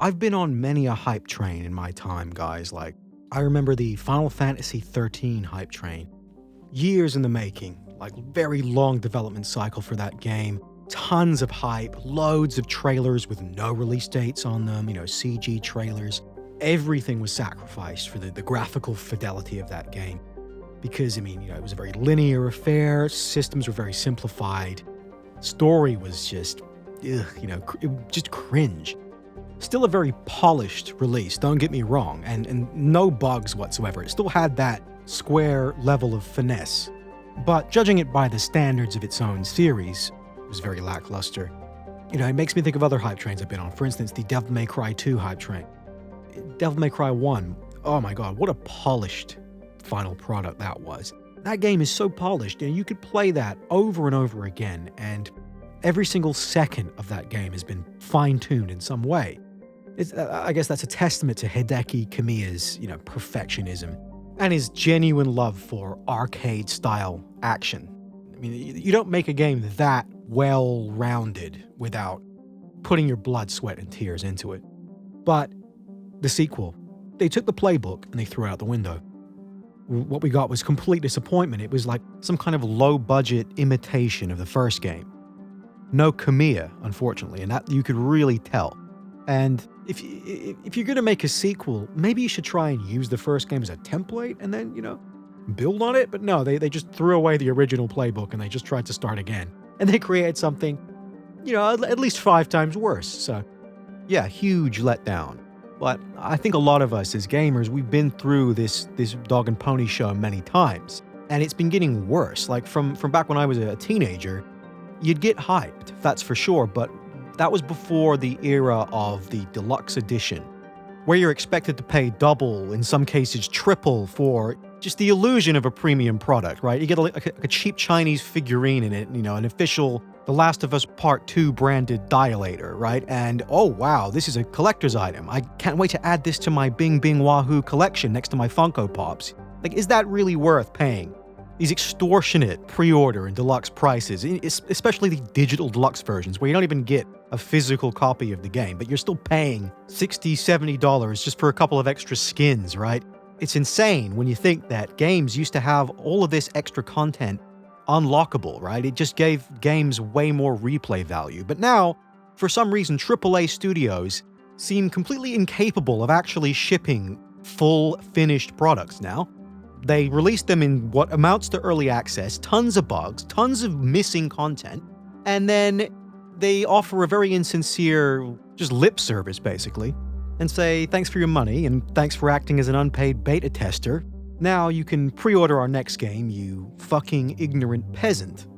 I've been on many a hype train in my time, guys. Like, I remember the Final Fantasy XIII hype train. Years in the making, like very long development cycle for that game. Tons of hype, loads of trailers with no release dates on them, CG trailers. Everything was sacrificed for the graphical fidelity of that game. Because, it was a very linear affair, systems were very simplified. Story was just, just cringe. Still a very polished release, don't get me wrong, and no bugs whatsoever. It still had that Square level of finesse. But judging it by the standards of its own series, it was very lackluster. It makes me think of other hype trains I've been on. For instance, the Devil May Cry 2 hype train. Devil May Cry 1, oh my god, what a polished final product that was. That game is so polished, you could play that over and over again, and every single second of that game has been fine-tuned in some way. I guess that's a testament to Hideki Kamiya's, perfectionism and his genuine love for arcade-style action. You don't make a game that well-rounded without putting your blood, sweat, and tears into it. But the sequel, they took the playbook and they threw it out the window. What we got was complete disappointment. It was like some kind of low-budget imitation of the first game. No Kamiya, unfortunately, and that you could really tell. And if you're going to make a sequel, maybe you should try and use the first game as a template and then, build on it. But no, they just threw away the original playbook and they just tried to start again. And they created something, at least 5 times worse. So, yeah, huge letdown. But I think a lot of us as gamers, we've been through this dog and pony show many times. And it's been getting worse. Like from back when I was a teenager, you'd get hyped, that's for sure, but that was before the era of the deluxe edition, where you're expected to pay double, in some cases triple, for just the illusion of a premium product, right? You get a cheap Chinese figurine in it, an official The Last of Us Part 2 branded dilator, right? And oh wow, this is a collector's item. I can't wait to add this to my Bing Bing Wahoo collection next to my Funko Pops. Like, is that really worth paying these extortionate pre-order and deluxe prices, especially the digital deluxe versions where you don't even get a physical copy of the game, but you're still paying $60, $70 just for a couple of extra skins, right? It's insane when you think that games used to have all of this extra content unlockable, right? It just gave games way more replay value. But now, for some reason, AAA studios seem completely incapable of actually shipping full finished products now. They release them in what amounts to early access, tons of bugs, tons of missing content, and then they offer a very insincere, just lip service basically, and say, thanks for your money, and thanks for acting as an unpaid beta tester. Now you can pre-order our next game, you fucking ignorant peasant.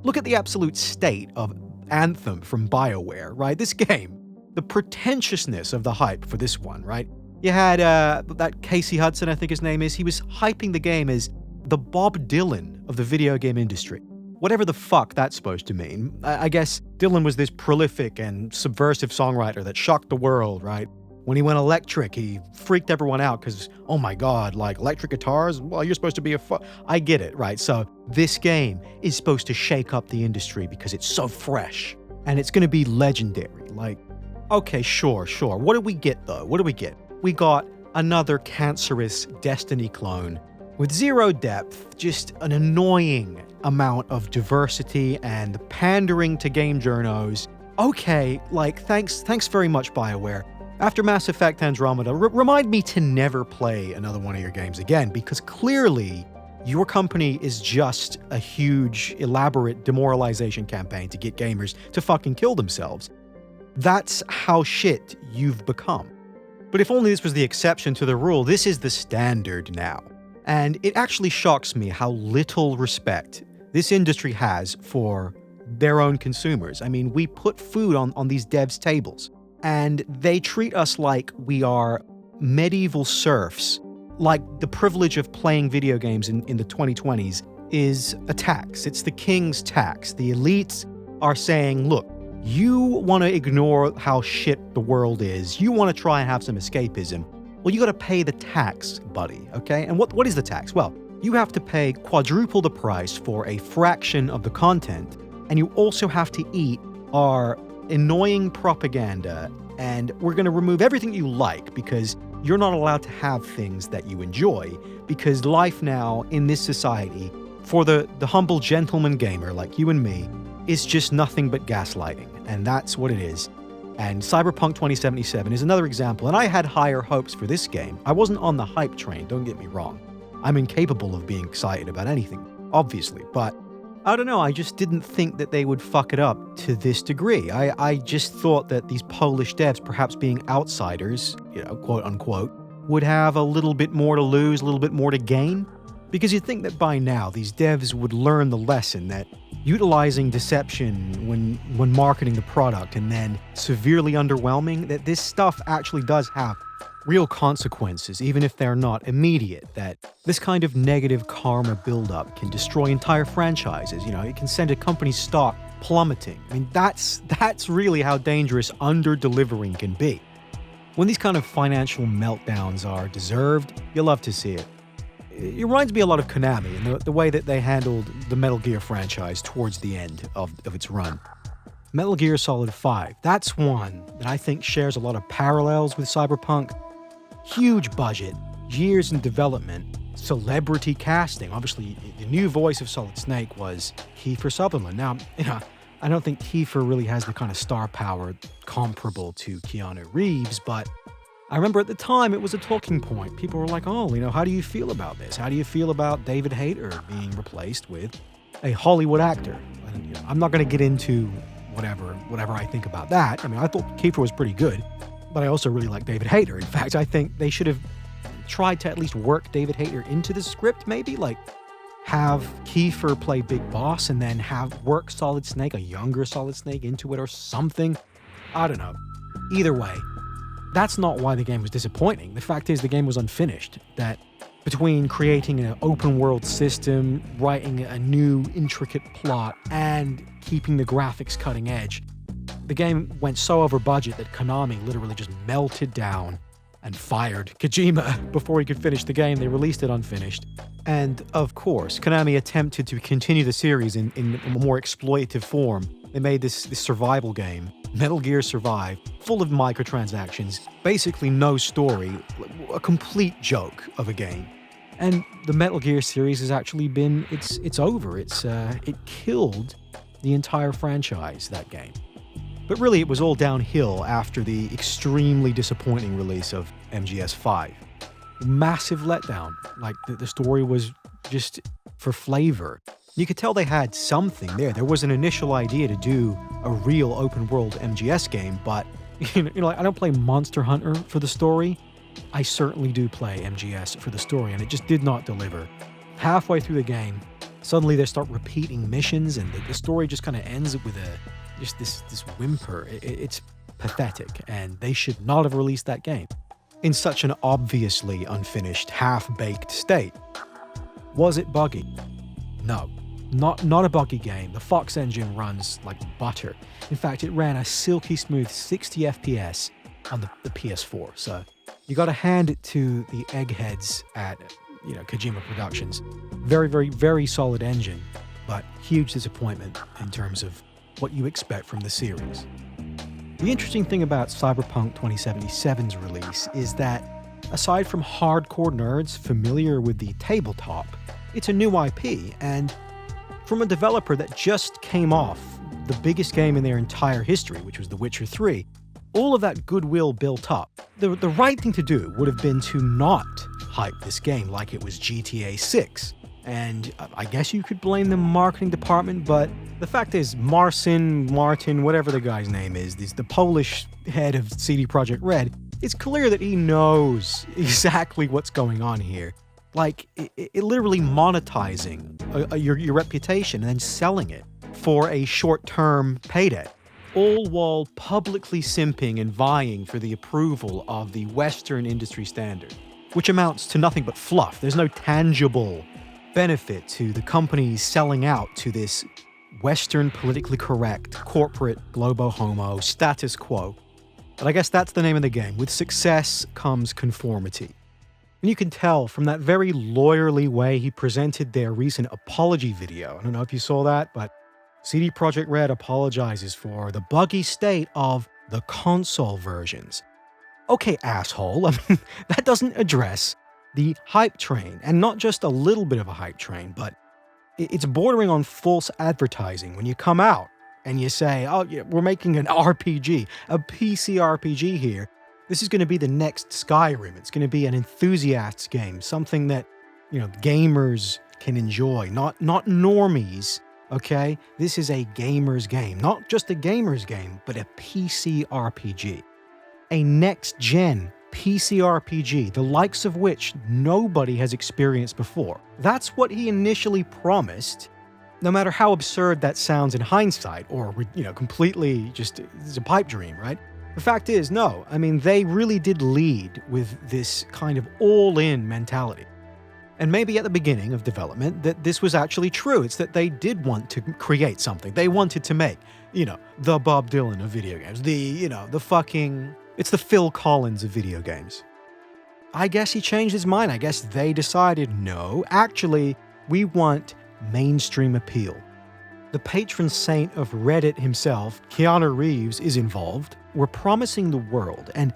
Look at the absolute state of Anthem from BioWare, right? This game, the pretentiousness of the hype for this one, right? You had that Casey Hudson, I think his name is, he was hyping the game as the Bob Dylan of the video game industry. Whatever the fuck that's supposed to mean. I guess Dylan was this prolific and subversive songwriter that shocked the world, right? When he went electric, he freaked everyone out because, oh my god, like electric guitars? Well, you're supposed to be I get it, right? So this game is supposed to shake up the industry because it's so fresh. And it's going to be legendary. Like, okay, sure. What do we get though? What do we get? We got another cancerous Destiny clone with zero depth, just an annoying amount of diversity and pandering to game journos. Okay, like, thanks very much, BioWare. After Mass Effect Andromeda, remind me to never play another one of your games again, because clearly your company is just a huge, elaborate demoralization campaign to get gamers to fucking kill themselves. That's how shit you've become. But if only this was the exception to the rule, this is the standard now. And it actually shocks me how little respect this industry has for their own consumers. I mean, we put food on these devs' tables, and they treat us like we are medieval serfs, like the privilege of playing video games in the 2020s is a tax. It's the king's tax. The elites are saying, look, you want to ignore how shit the world is. You want to try and have some escapism. Well, you got to pay the tax, buddy, okay? And what is the tax? Well, you have to pay quadruple the price for a fraction of the content, and you also have to eat our annoying propaganda and we're going to remove everything you like because you're not allowed to have things that you enjoy, because life now in this society, for the humble gentleman gamer like you and me, is just nothing but gaslighting, and that's what it is. And Cyberpunk 2077 is another example, and I had higher hopes for this game. I wasn't on the hype train, don't get me wrong. I'm incapable of being excited about anything, obviously, but I don't know, I just didn't think that they would fuck it up to this degree. I just thought that these Polish devs, perhaps being outsiders, quote unquote, would have a little bit more to lose, a little bit more to gain. Because you'd think that by now, these devs would learn the lesson that utilizing deception when marketing the product and then severely underwhelming, that this stuff actually does have real consequences, even if they're not immediate, that this kind of negative karma buildup can destroy entire franchises. It can send a company's stock plummeting. I mean, that's really how dangerous under-delivering can be. When these kind of financial meltdowns are deserved, you'll love to see it. It reminds me a lot of Konami and the way that they handled the Metal Gear franchise towards the end of its run. Metal Gear Solid 5, that's one that I think shares a lot of parallels with Cyberpunk. Huge budget, years in development, celebrity casting. Obviously, the new voice of Solid Snake was Kiefer Sutherland. Now, I don't think Kiefer really has the kind of star power comparable to Keanu Reeves, but I remember at the time it was a talking point. People were like, how do you feel about this? How do you feel about David Hayter being replaced with a Hollywood actor? And, I'm not going to get into whatever I think about that. I mean, I thought Kiefer was pretty good, but I also really like David Hayter. In fact, I think they should have tried to at least work David Hayter into the script, maybe, like have Kiefer play Big Boss and then work Solid Snake, a younger Solid Snake, into it or something. I don't know. Either way, that's not why the game was disappointing. The fact is the game was unfinished. That between creating an open world system, writing a new intricate plot, and keeping the graphics cutting edge, the game went so over budget that Konami literally just melted down and fired Kojima before he could finish the game. They released it unfinished. And of course, Konami attempted to continue the series in a more exploitative form. They made this survival game, Metal Gear Survive, full of microtransactions, basically no story, a complete joke of a game. And the Metal Gear series has actually been, it's over. It killed the entire franchise, that game. But really, it was all downhill after the extremely disappointing release of MGS5. Massive letdown. Like, the story was just for flavor. You could tell they had something there. There was an initial idea to do a real open-world MGS game, but, I don't play Monster Hunter for the story. I certainly do play MGS for the story, and it just did not deliver. Halfway through the game, suddenly they start repeating missions, and the story just kind of ends with this whimper. It's pathetic, and they should not have released that game in such an obviously unfinished, half-baked state. Was it buggy? No, not a buggy game. The Fox engine runs like butter. In fact, it ran a silky smooth 60 FPS on the PS4, so you gotta hand it to the eggheads at Kojima Productions. Very, very, very solid engine, but huge disappointment in terms of what you expect from the series. The interesting thing about Cyberpunk 2077's release is that, aside from hardcore nerds familiar with the tabletop, it's a new IP, and from a developer that just came off the biggest game in their entire history, which was The Witcher 3, all of that goodwill built up. The right thing to do would have been to not hype this game like it was GTA 6. And I guess you could blame the marketing department, but the fact is Martin, whatever the guy's name is the Polish head of CD Projekt Red, it's clear that he knows exactly what's going on here. Like, it literally monetizing your reputation and then selling it for a short-term payday, all while publicly simping and vying for the approval of the Western industry standard, which amounts to nothing but fluff. There's no tangible benefit to the companies selling out to this Western politically correct corporate globo homo status quo. But I guess that's the name of the game. With success comes conformity. And you can tell from that very lawyerly way he presented their recent apology video. I don't know if you saw that, but CD Projekt Red apologizes for the buggy state of the console versions. Okay, asshole, I mean, that doesn't address the hype train, and not just a little bit of a hype train, but it's bordering on false advertising when you come out and you say, oh, yeah, we're making an RPG, a PC RPG here. This is going to be the next Skyrim. It's going to be an enthusiast's game, something that, gamers can enjoy, not normies, okay? This is a gamer's game, not just a gamer's game, but a PC RPG. A next-gen PC RPG, the likes of which nobody has experienced before. That's what he initially promised, no matter how absurd that sounds in hindsight, or, completely just, it's a pipe dream, right? The fact is, no, I mean, they really did lead with this kind of all-in mentality. And maybe at the beginning of development that this was actually true. It's that they did want to create something. They wanted to make, the Bob Dylan of video games, it's the Phil Collins of video games. I guess he changed his mind. I guess they decided, no, actually, we want mainstream appeal. The patron saint of Reddit himself, Keanu Reeves, is involved. We're promising the world, and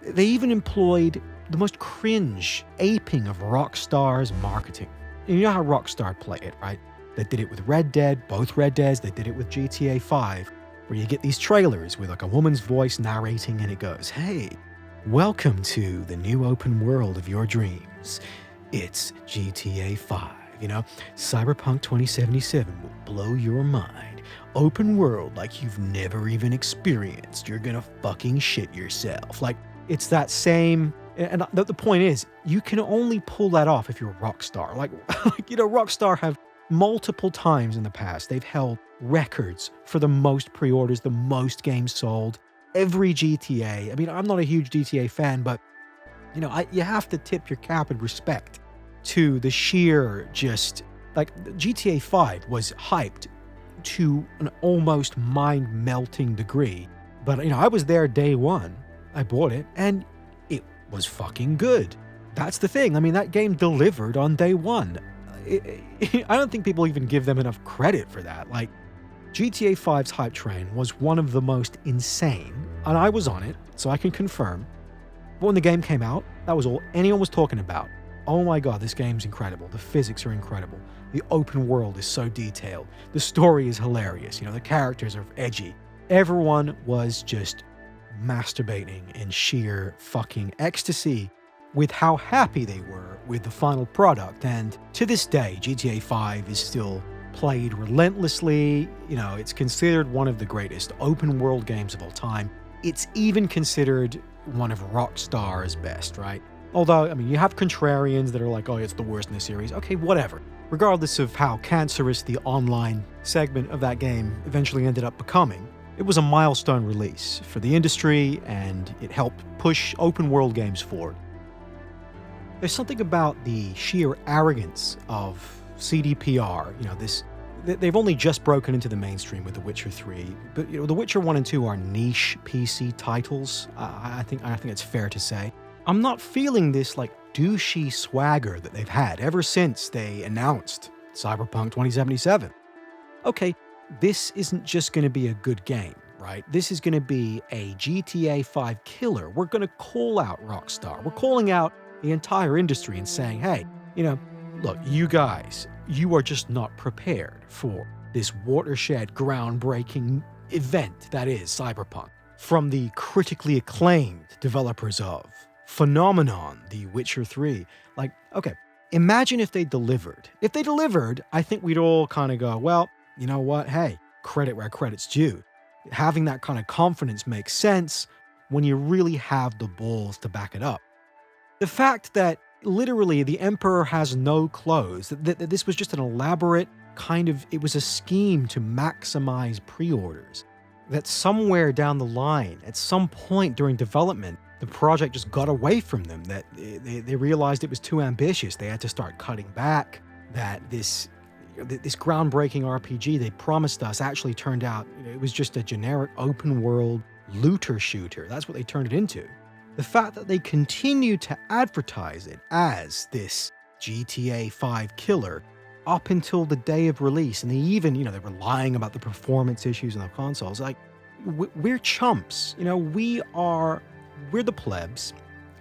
they even employed the most cringe aping of Rockstar's marketing. And you know how Rockstar play it, right? They did it with Red Dead, both Red Deads, they did it with GTA 5, where you get these trailers with like a woman's voice narrating and it goes, hey, welcome to the new open world of your dreams. It's GTA 5, Cyberpunk 2077 will blow your mind. Open world like you've never even experienced. You're gonna fucking shit yourself. Like, it's that same... And the point is, you can only pull that off if you're Rockstar. Rockstar have multiple times in the past, they've held records for the most pre-orders, the most games sold. Every GTA, I mean, I'm not a huge GTA fan, but, you have to tip your cap and respect to the sheer GTA 5 was hyped to an almost mind-melting degree. But, I was there day one. I bought it, and it was fucking good. That's the thing. I mean, that game delivered on day one. I don't think people even give them enough credit for that. Like, GTA 5's hype train was one of the most insane, and I was on it, so I can confirm. But when the game came out, that was all anyone was talking about. Oh my god, this game's incredible. The physics are incredible. The open world is so detailed. The story is hilarious. The characters are edgy. Everyone was just masturbating in sheer fucking ecstasy with how happy they were with the final product. And to this day, GTA 5 is still played relentlessly. It's considered one of the greatest open world games of all time. It's even considered one of Rockstar's best, right? Although, I mean, you have contrarians that are like, oh, it's the worst in the series. Okay, whatever. Regardless of how cancerous the online segment of that game eventually ended up becoming, it was a milestone release for the industry, and it helped push open world games forward. There's something about the sheer arrogance of CDPR, they've only just broken into the mainstream with The Witcher 3, but The Witcher 1 and 2 are niche PC titles. I think it's fair to say. I'm not feeling this douchey swagger that they've had ever since they announced Cyberpunk 2077. Okay, this isn't just going to be a good game, right? This is going to be a GTA 5 killer. We're going to call out Rockstar. We're calling out the entire industry and saying, hey, look, you guys, you are just not prepared for this watershed, groundbreaking event that is Cyberpunk. From the critically acclaimed developers of Phenomenon, The Witcher 3. Okay, imagine if they delivered. If they delivered, I think we'd all kind of go, well, you know what? Hey, credit where credit's due. Having that kind of confidence makes sense when you really have the balls to back it up. The fact that literally the Emperor has no clothes, that this was just an elaborate it was a scheme to maximize pre-orders. That somewhere down the line, at some point during development, the project just got away from them, that they realized it was too ambitious. They had to start cutting back, that this groundbreaking RPG they promised us actually turned out, it was just a generic open world looter shooter. That's what they turned it into. The fact that they continued to advertise it as this GTA 5 killer up until the day of release, and they even, they were lying about the performance issues on the consoles. we're chumps. You know, we're the plebs,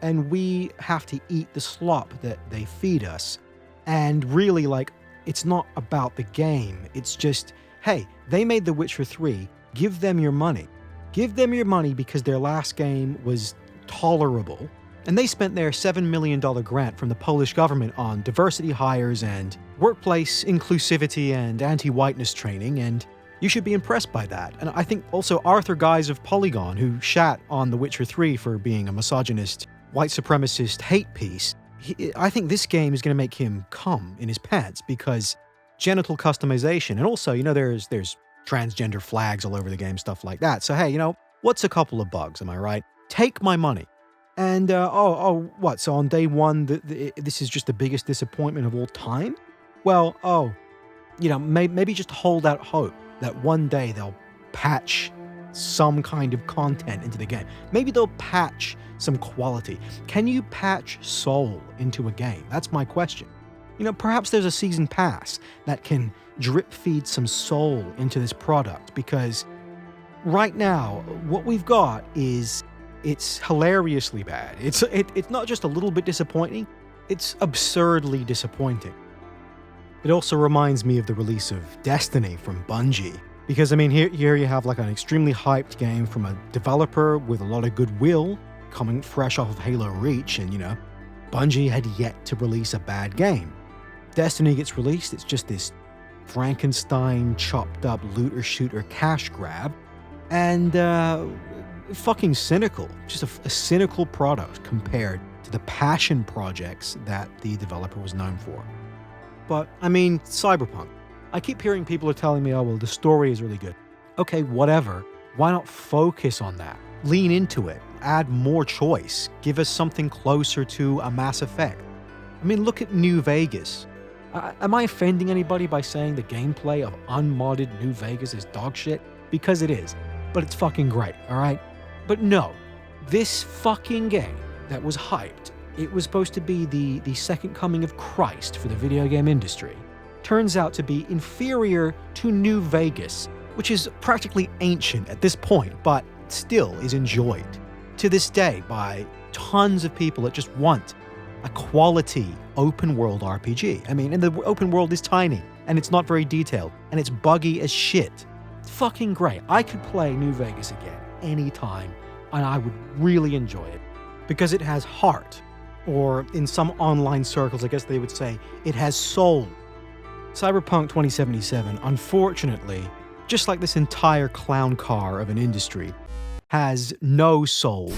and we have to eat the slop that they feed us. And really, like, it's not about the game. It's just, hey, they made The Witcher 3. Give them your money. Give them your money because their last game was tolerable. And they spent their $7 million grant from the Polish government on diversity hires and workplace inclusivity and anti-whiteness training, and you should be impressed by that. And I think also Arthur Guise of Polygon, who shat on The Witcher 3 for being a misogynist, white supremacist hate piece, I think this game is going to make him cum in his pants because genital customization, and also, you know, there's transgender flags all over the game, stuff like that. So hey, you know, what's a couple of bugs, am I right? Take my money. And, what, so on day one, this is just the biggest disappointment of all time? Well, you know, maybe just hold out hope that one day they'll patch some kind of content into the game. Maybe they'll patch some quality. Can you patch soul into a game? That's my question. You know, perhaps there's a season pass that can drip feed some soul into this product, because right now, what we've got is, it's hilariously bad. It's not just a little bit disappointing, it's absurdly disappointing. It also reminds me of the release of Destiny from Bungie. Because, I mean, here you have like an extremely hyped game from a developer with a lot of goodwill, coming fresh off of Halo Reach, and, you know, Bungie had yet to release a bad game. Destiny gets released, it's just this Frankenstein chopped up looter-shooter cash grab, and fucking cynical. Just a cynical product compared to the passion projects that the developer was known for. But, I mean, Cyberpunk. I keep hearing people are telling me, oh, well, the story is really good. Okay, whatever. Why not focus on that? Lean into it. Add more choice. Give us something closer to a Mass Effect. I mean, look at New Vegas. Am I offending anybody by saying the gameplay of unmodded New Vegas is dog shit? Because it is. But it's fucking great, alright? But no, this fucking game that was hyped, it was supposed to be the second coming of Christ for the video game industry, turns out to be inferior to New Vegas, which is practically ancient at this point, but still is enjoyed to this day by tons of people that just want a quality open world RPG. I mean, and the open world is tiny, and it's not very detailed, and it's buggy as shit. It's fucking great. I could play New Vegas again anytime, and I would really enjoy it. Because it has heart, or in some online circles, I guess they would say, it has soul. Cyberpunk 2077, unfortunately, just like this entire clown car of an industry, has no soul.